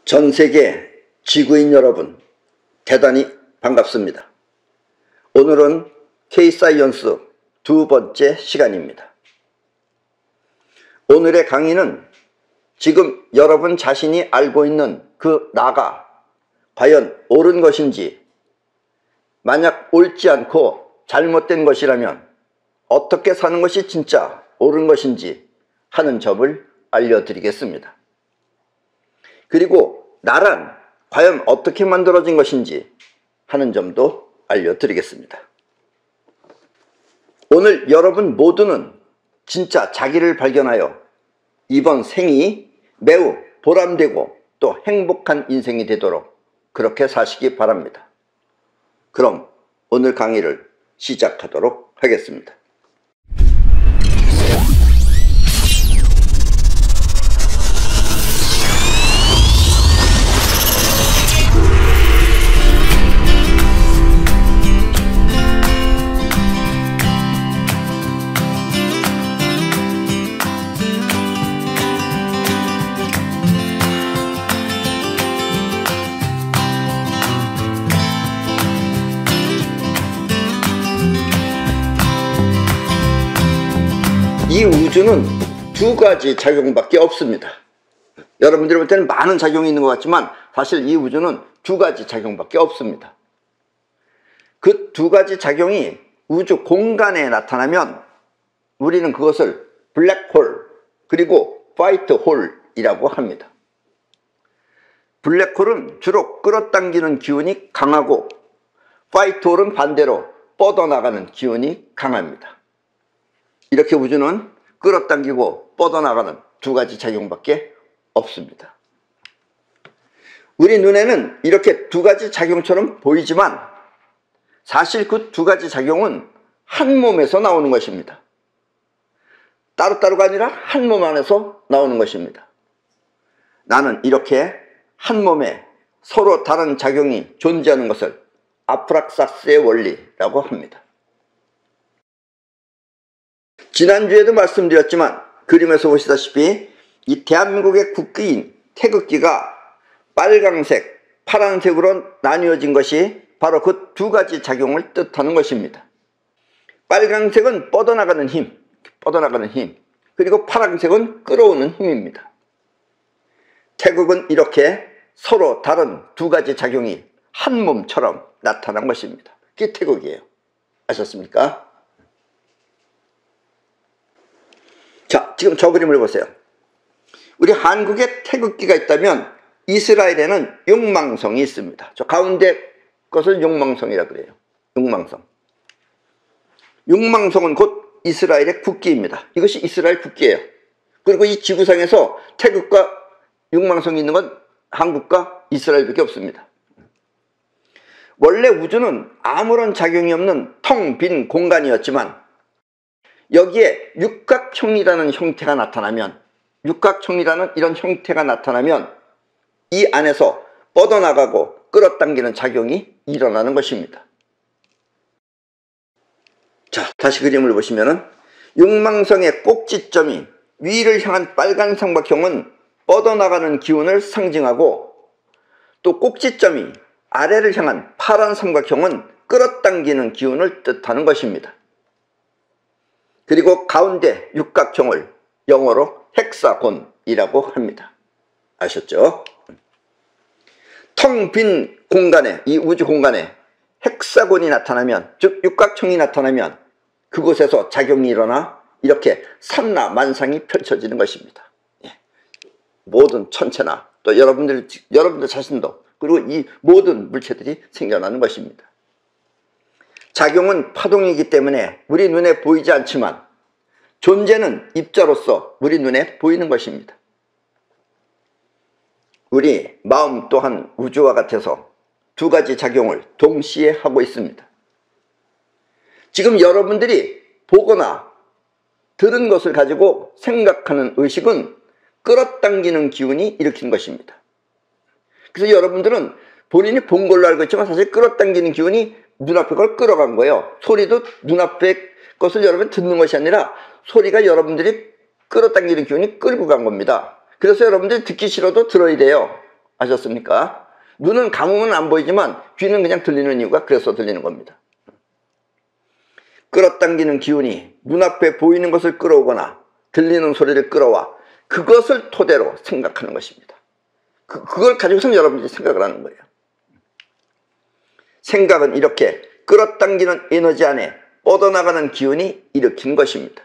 전 세계 지구인 여러분, 대단히 반갑습니다. 오늘은 K-사이언스 두 번째 시간입니다. 오늘의 강의는 지금 여러분 자신이 알고 있는 그 나가 과연 옳은 것인지, 만약 옳지 않고 잘못된 것이라면 어떻게 사는 것이 진짜 옳은 것인지 하는 점을 알려드리겠습니다. 그리고 나란 과연 어떻게 만들어진 것인지 하는 점도 알려드리겠습니다. 오늘 여러분 모두는 진짜 자기를 발견하여 이번 생이 매우 보람되고 또 행복한 인생이 되도록 그렇게 사시기 바랍니다. 그럼 오늘 강의를 시작하도록 하겠습니다. 이 우주는 두 가지 작용밖에 없습니다. 여러분들이 볼 때는 많은 작용이 있는 것 같지만 사실 이 우주는 두 가지 작용밖에 없습니다. 그 두 가지 작용이 우주 공간에 나타나면 우리는 그것을 블랙홀 그리고 화이트홀이라고 합니다. 블랙홀은 주로 끌어당기는 기운이 강하고 화이트홀은 반대로 뻗어나가는 기운이 강합니다. 이렇게 우주는 끌어당기고 뻗어나가는 두 가지 작용밖에 없습니다. 우리 눈에는 이렇게 두 가지 작용처럼 보이지만 사실 그 두 가지 작용은 한 몸에서 나오는 것입니다. 따로따로가 아니라 한 몸 안에서 나오는 것입니다. 나는 이렇게 한 몸에 서로 다른 작용이 존재하는 것을 아프락사스의 원리라고 합니다. 지난주에도 말씀드렸지만 그림에서 보시다시피 이 대한민국의 국기인 태극기가 빨강색, 파란색으로 나뉘어진 것이 바로 그 두 가지 작용을 뜻하는 것입니다. 빨강색은 뻗어나가는 힘, 그리고 파란색은 끌어오는 힘입니다. 태극은 이렇게 서로 다른 두 가지 작용이 한 몸처럼 나타난 것입니다. 그게 태극이에요. 아셨습니까? 자, 지금 저 그림을 보세요. 우리 한국에 태극기가 있다면 이스라엘에는 용망성이 있습니다. 저 가운데 것을 용망성이라 그래요. 용망성. 용망성은 곧 이스라엘의 국기입니다. 이것이 이스라엘 국기예요. 그리고 이 지구상에서 태극과 용망성이 있는 건 한국과 이스라엘밖에 없습니다. 원래 우주는 아무런 작용이 없는 텅 빈 공간이었지만 여기에 육각형이라는 형태가 나타나면, 육각형이라는 이런 형태가 나타나면 이 안에서 뻗어나가고 끌어당기는 작용이 일어나는 것입니다. 자, 다시 그림을 보시면은 용망성의 꼭지점이 위를 향한 빨간 삼각형은 뻗어나가는 기운을 상징하고 또 꼭지점이 아래를 향한 파란 삼각형은 끌어당기는 기운을 뜻하는 것입니다. 그리고 가운데 육각형을 영어로 헥사곤이라고 합니다. 아셨죠? 텅 빈 공간에, 이 우주 공간에 헥사곤이 나타나면, 즉 육각형이 나타나면 그곳에서 작용이 일어나 이렇게 삼라만상이 펼쳐지는 것입니다. 예. 모든 천체나 또 여러분들 자신도, 그리고 이 모든 물체들이 생겨나는 것입니다. 작용은 파동이기 때문에 우리 눈에 보이지 않지만 존재는 입자로서 우리 눈에 보이는 것입니다. 우리 마음 또한 우주와 같아서 두 가지 작용을 동시에 하고 있습니다. 지금 여러분들이 보거나 들은 것을 가지고 생각하는 의식은 끌어당기는 기운이 일으킨 것입니다. 그래서 여러분들은 본인이 본 걸로 알고 있지만 사실 끌어당기는 기운이 눈앞에 걸 끌어간 거예요. 소리도 눈앞에 것을 여러분 듣는 것이 아니라 소리가 여러분들이 끌어당기는 기운이 끌고 간 겁니다. 그래서 여러분들이 듣기 싫어도 들어야 돼요. 아셨습니까? 눈은 감으면 안 보이지만 귀는 그냥 들리는 이유가 그래서 들리는 겁니다. 끌어당기는 기운이 눈앞에 보이는 것을 끌어오거나 들리는 소리를 끌어와 그것을 토대로 생각하는 것입니다. 그걸 가지고서 여러분들이 생각을 하는 거예요. 생각은 이렇게 끌어당기는 에너지 안에 뻗어나가는 기운이 일으킨 것입니다.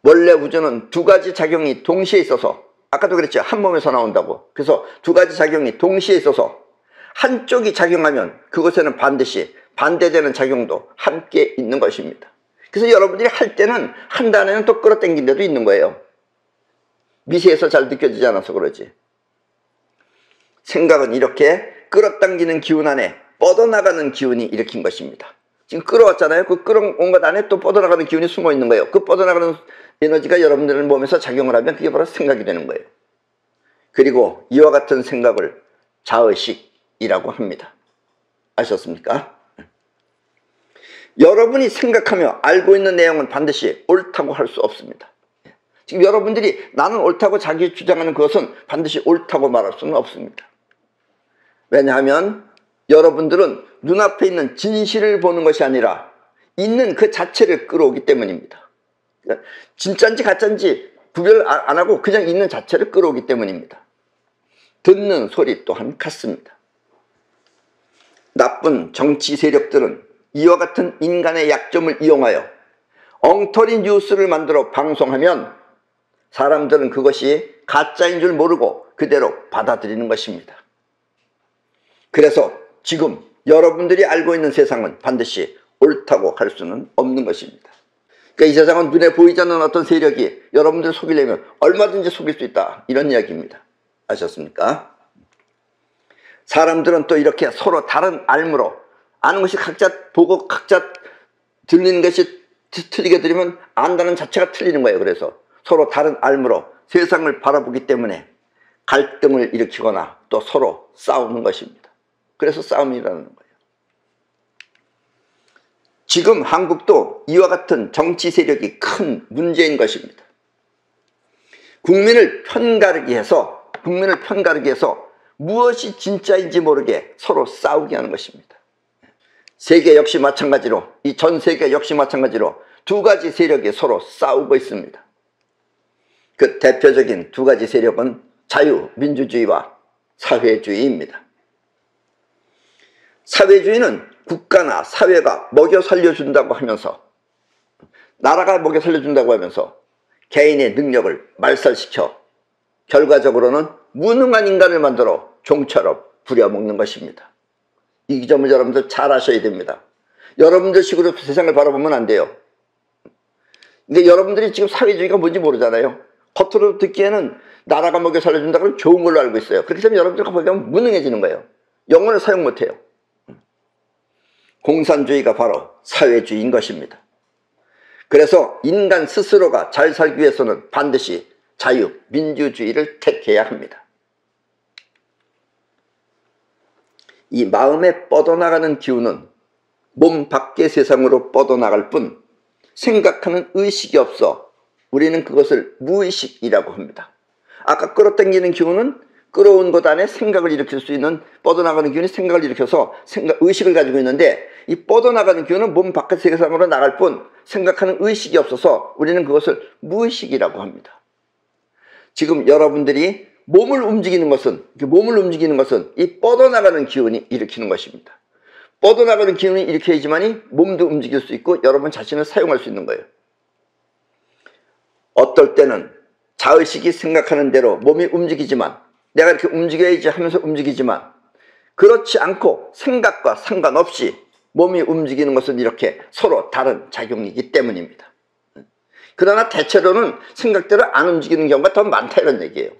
원래 우주는 두 가지 작용이 동시에 있어서, 아까도 그랬죠. 한 몸에서 나온다고. 그래서 두 가지 작용이 동시에 있어서 한쪽이 작용하면 그것에는 반드시 반대되는 작용도 함께 있는 것입니다. 그래서 여러분들이 할 때는 한다는 또 끌어당긴 데도 있는 거예요. 미세해서 잘 느껴지지 않아서 그러지. 생각은 이렇게 끌어당기는 기운 안에 뻗어나가는 기운이 일으킨 것입니다. 지금 끌어왔잖아요. 그 끌어온 것 안에 또 뻗어나가는 기운이 숨어 있는 거예요. 그 뻗어나가는 에너지가 여러분들 몸에서 작용을 하면 그게 바로 생각이 되는 거예요. 그리고 이와 같은 생각을 자의식이라고 합니다. 아셨습니까? 여러분이 생각하며 알고 있는 내용은 반드시 옳다고 할 수 없습니다. 지금 여러분들이 나는 옳다고 자기 주장하는 그것은 반드시 옳다고 말할 수는 없습니다. 왜냐하면 여러분들은 눈앞에 있는 진실을 보는 것이 아니라 있는 그 자체를 끌어오기 때문입니다. 진짜인지 가짜인지 구별 안 하고 그냥 있는 자체를 끌어오기 때문입니다. 듣는 소리 또한 같습니다. 나쁜 정치 세력들은 이와 같은 인간의 약점을 이용하여 엉터리 뉴스를 만들어 방송하면 사람들은 그것이 가짜인 줄 모르고 그대로 받아들이는 것입니다. 그래서 지금 여러분들이 알고 있는 세상은 반드시 옳다고 할 수는 없는 것입니다. 그러니까 이 세상은 눈에 보이지 않는 어떤 세력이 여러분들을 속이려면 얼마든지 속일 수 있다, 이런 이야기입니다. 아셨습니까? 사람들은 또 이렇게 서로 다른 알므로 아는 것이 각자 보고 각자 들리는 것이 틀리게 들으면 안다는 자체가 틀리는 거예요. 그래서 서로 다른 알므로 세상을 바라보기 때문에 갈등을 일으키거나 또 서로 싸우는 것입니다. 그래서 싸움이 일어나는 거예요. 지금 한국도 이와 같은 정치 세력이 큰 문제인 것입니다. 국민을 편가르기 해서 무엇이 진짜인지 모르게 서로 싸우게 하는 것입니다. 세계 역시 마찬가지로, 이 전 세계 역시 마찬가지로 두 가지 세력이 서로 싸우고 있습니다. 그 대표적인 두 가지 세력은 자유민주주의와 사회주의입니다. 사회주의는 국가나 사회가 먹여 살려준다고 하면서, 나라가 먹여 살려준다고 하면서 개인의 능력을 말살시켜 결과적으로는 무능한 인간을 만들어 종처럼 부려먹는 것입니다. 이 점을 여러분들 잘 아셔야 됩니다. 여러분들 식으로 세상을 바라보면 안 돼요. 근데 여러분들이 지금 사회주의가 뭔지 모르잖아요. 겉으로 듣기에는 나라가 먹여 살려준다 그러면 좋은 걸로 알고 있어요. 그렇기 때문에 여러분들과 보면 무능해지는 거예요. 영혼을 사용 못해요. 공산주의가 바로 사회주의인 것입니다. 그래서 인간 스스로가 잘 살기 위해서는 반드시 자유민주주의를 택해야 합니다. 이 마음에 뻗어나가는 기운은 몸 밖의 세상으로 뻗어나갈 뿐 생각하는 의식이 없어 우리는 그것을 무의식이라고 합니다. 아까 끌어당기는 기운은 끌어온 것 안에 생각을 일으킬 수 있는, 뻗어나가는 기운이 생각을 일으켜서 의식을 가지고 있는데, 이 뻗어나가는 기운은 몸 밖의 세상으로 나갈 뿐 생각하는 의식이 없어서 우리는 그것을 무의식이라고 합니다. 지금 여러분들이 몸을 움직이는 것은 이 뻗어나가는 기운이 일으키는 것입니다. 뻗어나가는 기운이 일으켜야지만이 몸도 움직일 수 있고 여러분 자신을 사용할 수 있는 거예요. 어떨 때는 자의식이 생각하는 대로 몸이 움직이지만, 내가 이렇게 움직여야지 하면서 움직이지만, 그렇지 않고 생각과 상관없이 몸이 움직이는 것은 이렇게 서로 다른 작용이기 때문입니다. 그러나 대체로는 생각대로 안 움직이는 경우가 더 많다, 이런 얘기예요.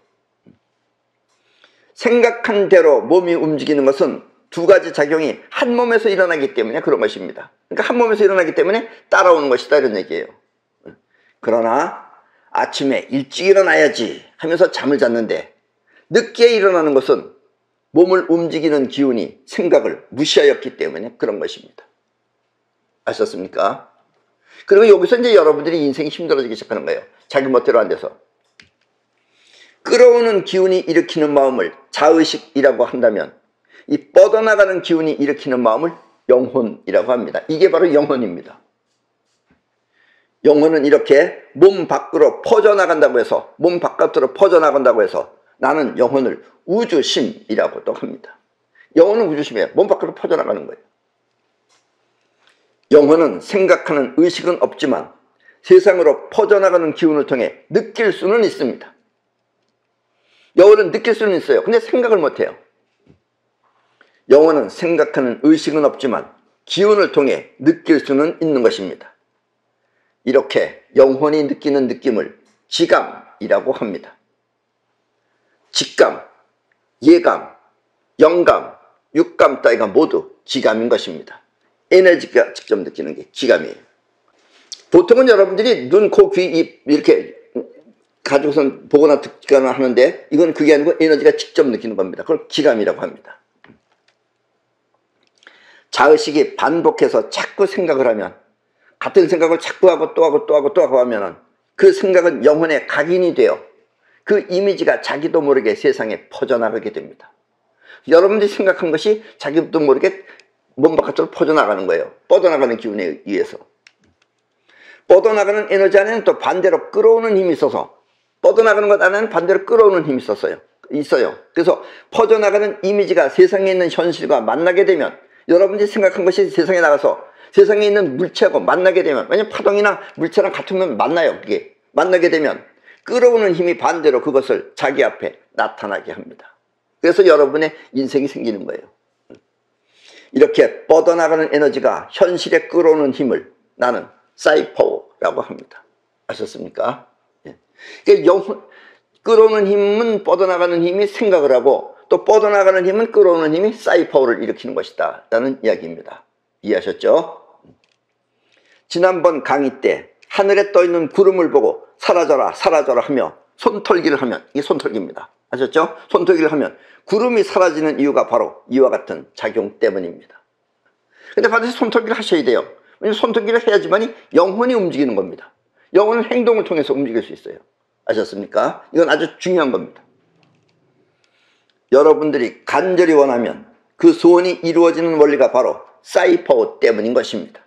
생각한 대로 몸이 움직이는 것은 두 가지 작용이 한 몸에서 일어나기 때문에 그런 것입니다. 그러니까 한 몸에서 일어나기 때문에 따라오는 것이다, 이런 얘기예요. 그러나 아침에 일찍 일어나야지 하면서 잠을 잤는데 늦게 일어나는 것은 몸을 움직이는 기운이 생각을 무시하였기 때문에 그런 것입니다. 아셨습니까? 그리고 여기서 이제 여러분들이 인생이 힘들어지기 시작하는 거예요. 자기 멋대로 안 돼서. 끌어오는 기운이 일으키는 마음을 자의식이라고 한다면 이 뻗어나가는 기운이 일으키는 마음을 영혼이라고 합니다. 이게 바로 영혼입니다. 영혼은 이렇게 몸 밖으로 퍼져나간다고 해서, 몸 바깥으로 퍼져나간다고 해서 나는 영혼을 우주심이라고도 합니다. 영혼은 우주심이에요. 몸 밖으로 퍼져나가는 거예요. 영혼은 생각하는 의식은 없지만 세상으로 퍼져나가는 기운을 통해 느낄 수는 있습니다. 영혼은 느낄 수는 있어요. 근데 생각을 못해요. 영혼은 생각하는 의식은 없지만 기운을 통해 느낄 수는 있는 것입니다. 이렇게 영혼이 느끼는 느낌을 지감이라고 합니다. 직감, 예감, 영감, 육감 따위가 모두 지감인 것입니다. 에너지가 직접 느끼는 게 지감이에요. 보통은 여러분들이 눈, 코, 귀, 입 이렇게 가지고선 보거나 듣거나 하는데 이건 그게 아니고 에너지가 직접 느끼는 겁니다. 그걸 지감이라고 합니다. 자의식이 반복해서 자꾸 생각을 하면, 같은 생각을 자꾸 하고 또 하고 또 하고 또 하고 하면은 그 생각은 영혼에 각인이 되어 그 이미지가 자기도 모르게 세상에 퍼져나가게 됩니다. 여러분들이 생각한 것이 자기도 모르게 몸 바깥으로 퍼져나가는 거예요. 뻗어나가는 기운에 의해서. 뻗어나가는 에너지 안에는 또 반대로 끌어오는 힘이 있어서, 뻗어나가는 것 안에는 반대로 끌어오는 힘이 있어요. 그래서 퍼져나가는 이미지가 세상에 있는 현실과 만나게 되면, 여러분들이 생각한 것이 세상에 나가서 세상에 있는 물체하고 만나게 되면, 왜냐면 파동이나 물체랑 같으면 만나요. 그게 만나게 되면 끌어오는 힘이 반대로 그것을 자기 앞에 나타나게 합니다. 그래서 여러분의 인생이 생기는 거예요. 이렇게 뻗어나가는 에너지가 현실에 끌어오는 힘을 나는 사이퍼라고 합니다. 아셨습니까? 그러니까 끌어오는 힘은, 뻗어나가는 힘이 생각을 하고, 또 뻗어나가는 힘은 끌어오는 힘이 사이퍼를 일으키는 것이다 라는 이야기입니다. 이해하셨죠? 지난번 강의 때 하늘에 떠있는 구름을 보고 사라져라 사라져라 하며 손털기를 하면, 이게 손털기입니다. 아셨죠? 손털기를 하면 구름이 사라지는 이유가 바로 이와 같은 작용 때문입니다. 근데 반드시 손털기를 하셔야 돼요. 왜냐하면 손털기를 해야지만이 영혼이 움직이는 겁니다. 영혼은 행동을 통해서 움직일 수 있어요. 아셨습니까? 이건 아주 중요한 겁니다. 여러분들이 간절히 원하면 그 소원이 이루어지는 원리가 바로 사이퍼 때문인 것입니다.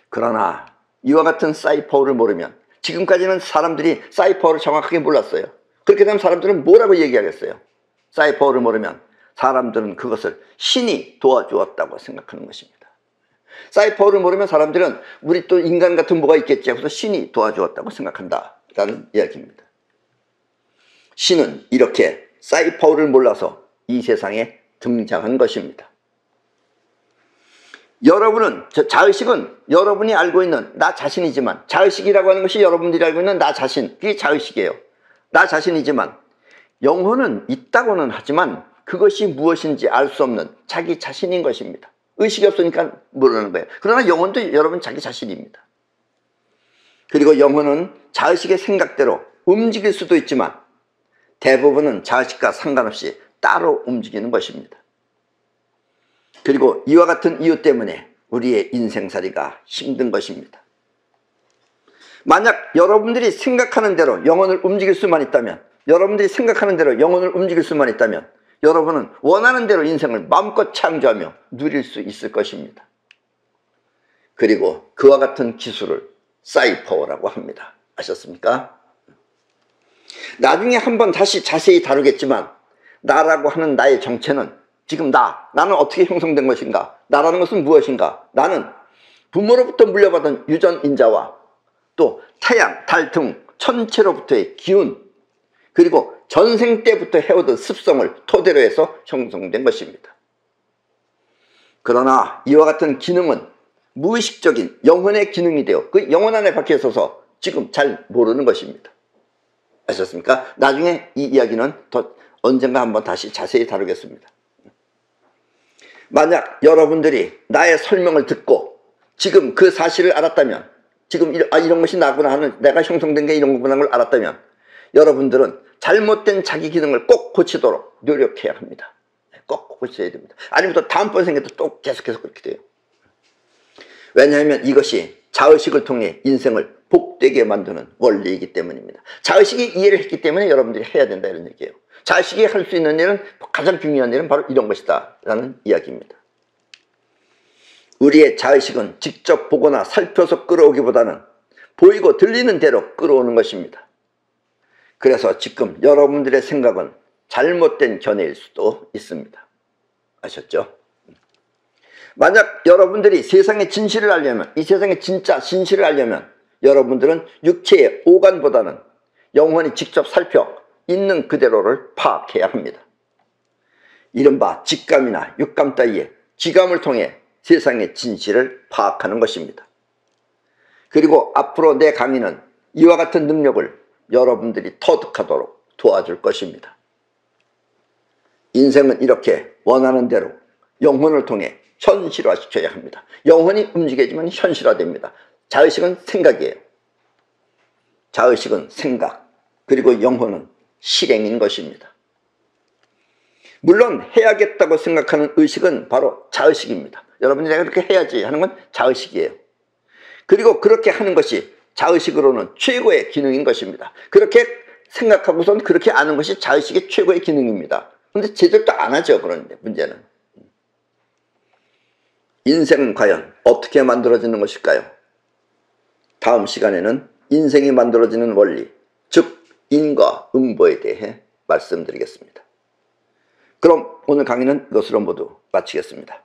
그러나 이와 같은 사이퍼를 모르면, 지금까지는 사람들이 사이퍼를 정확하게 몰랐어요. 그렇게 되면 사람들은 뭐라고 얘기하겠어요? 사이퍼를 모르면 사람들은 그것을 신이 도와주었다고 생각하는 것입니다. 사이퍼를 모르면 사람들은 우리 또 인간 같은 뭐가 있겠지 하고서 신이 도와주었다고 생각한다라는 이야기입니다. 신은 이렇게 사이퍼를 몰라서 이 세상에 등장한 것입니다. 여러분은, 자의식은 여러분이 알고 있는 나 자신이지만, 자의식이라고 하는 것이 여러분들이 알고 있는 나 자신, 그게 자의식이에요. 나 자신이지만 영혼은 있다고는 하지만 그것이 무엇인지 알 수 없는 자기 자신인 것입니다. 의식이 없으니까 모르는 거예요. 그러나 영혼도 여러분 자기 자신입니다. 그리고 영혼은 자의식의 생각대로 움직일 수도 있지만 대부분은 자의식과 상관없이 따로 움직이는 것입니다. 그리고 이와 같은 이유 때문에 우리의 인생살이가 힘든 것입니다. 만약 여러분들이 생각하는 대로 영혼을 움직일 수만 있다면, 여러분들이 생각하는 대로 영혼을 움직일 수만 있다면 여러분은 원하는 대로 인생을 마음껏 창조하며 누릴 수 있을 것입니다. 그리고 그와 같은 기술을 사이퍼라고 합니다. 아셨습니까? 나중에 한번 다시 자세히 다루겠지만, 나라고 하는 나의 정체는 지금 나는 어떻게 형성된 것인가? 나라는 것은 무엇인가? 나는 부모로부터 물려받은 유전인자와 또 태양, 달 등 천체로부터의 기운, 그리고 전생 때부터 해오던 습성을 토대로 해서 형성된 것입니다. 그러나 이와 같은 기능은 무의식적인 영혼의 기능이 되어 그 영혼 안에 박혀 있어서 지금 잘 모르는 것입니다. 아셨습니까? 나중에 이 이야기는 언젠가 한번 다시 자세히 다루겠습니다. 만약 여러분들이 나의 설명을 듣고 지금 그 사실을 알았다면, 지금 이런 것이 나구나 하는, 내가 형성된 게 이런 거구나 하는 걸 알았다면 여러분들은 잘못된 자기 기능을 꼭 고치도록 노력해야 합니다. 꼭 고쳐야 됩니다. 아니면 또 다음번 생에도 또 계속해서 그렇게 돼요. 왜냐하면 이것이 자의식을 통해 인생을 복되게 만드는 원리이기 때문입니다. 자의식이 이해를 했기 때문에 여러분들이 해야 된다 이런 얘기예요. 자의식이 할 수 있는 일은, 가장 중요한 일은 바로 이런 것이다 라는 이야기입니다. 우리의 자의식은 직접 보거나 살펴서 끌어오기보다는 보이고 들리는 대로 끌어오는 것입니다. 그래서 지금 여러분들의 생각은 잘못된 견해일 수도 있습니다. 아셨죠? 만약 여러분들이 세상의 진실을 알려면, 이 세상의 진짜 진실을 알려면 여러분들은 육체의 오간보다는 영혼이 직접 살펴 있는 그대로를 파악해야 합니다. 이른바 직감이나 육감 따위의 지감을 통해 세상의 진실을 파악하는 것입니다. 그리고 앞으로 내 강의는 이와 같은 능력을 여러분들이 터득하도록 도와줄 것입니다. 인생은 이렇게 원하는 대로 영혼을 통해 현실화시켜야 합니다. 영혼이 움직여지면 현실화됩니다. 자의식은 생각이에요. 자의식은 생각, 그리고 영혼은 실행인 것입니다. 물론 해야겠다고 생각하는 의식은 바로 자의식입니다. 여러분이 내가 그렇게 해야지 하는 건 자의식이에요. 그리고 그렇게 하는 것이 자의식으로는 최고의 기능인 것입니다. 그렇게 생각하고선 그렇게 아는 것이 자의식의 최고의 기능입니다. 그런데 제대로 또 안 하죠. 그런데 문제는 인생은 과연 어떻게 만들어지는 것일까요? 다음 시간에는 인생이 만들어지는 원리, 즉 인과 음보에 대해 말씀드리겠습니다. 그럼 오늘 강의는 이것으로 모두 마치겠습니다.